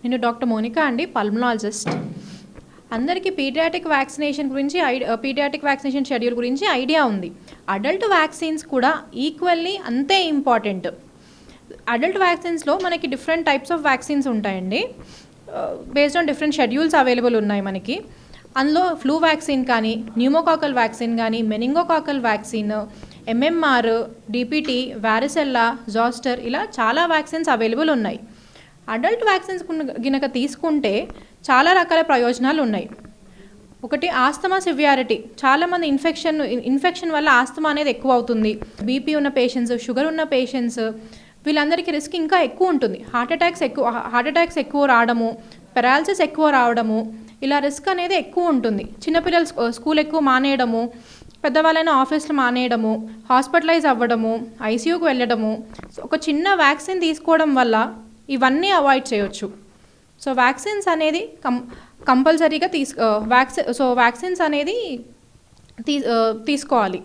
నేను డాక్టర్ మోనికా అండి, పల్మనాలజిస్ట్. అందరికీ పీడియాట్రిక్ వ్యాక్సినేషన్ షెడ్యూల్ గురించి ఐడియా ఉంది. అడల్ట్ వ్యాక్సిన్స్ కూడా ఈక్వల్లీ అంతే ఇంపార్టెంట్. అడల్ట్ వ్యాక్సిన్స్లో మనకి డిఫరెంట్ టైప్స్ ఆఫ్ వ్యాక్సిన్స్ ఉంటాయండి. Based on different schedules available ఉన్నాయి మనకి. అందులో ఫ్లూ వ్యాక్సిన్ కానీ, న్యూమోకాకల్ వ్యాక్సిన్ కానీ, meningococcal vaccine, MMR, DPT, వారిసెల్లా, zoster, ఇలా చాలా వ్యాక్సిన్స్ అవైలబుల్ ఉన్నాయి. అడల్ట్ వ్యాక్సిన్స్ గినక తీసుకుంటే చాలా రకాల ప్రయోజనాలు ఉన్నాయి. ఒకటి, ఆస్తమా సివియారిటీ. చాలామంది ఇన్ఫెక్షన్ వల్ల ఆస్తమా అనేది ఎక్కువ అవుతుంది. బీపీ ఉన్న పేషెంట్స్, షుగర్ ఉన్న పేషెంట్స్, వీళ్ళందరికీ రిస్క్ ఇంకా ఎక్కువ ఉంటుంది. హార్ట్ అటాక్స్ ఎక్కువ రావడము, పెరాలసిస్ ఎక్కువ రావడము, ఇలా రిస్క్ అనేది ఎక్కువ ఉంటుంది. చిన్నపిల్లలు స్కూల్ ఎక్కువ మానేయడము, పెద్దవాళ్ళైనా ఆఫీస్లో మానేయడము, హాస్పిటలైజ్ అవ్వడము, ఐసీయూకి వెళ్ళడము. ఒక చిన్న వ్యాక్సిన్ తీసుకోవడం వల్ల ఇవన్నీ అవాయిడ్ చేయొచ్చు. సో వ్యాక్సిన్స్ అనేది కంపల్సరీగా వ్యాక్సిన్స్ అనేది తీసుకోవాలి.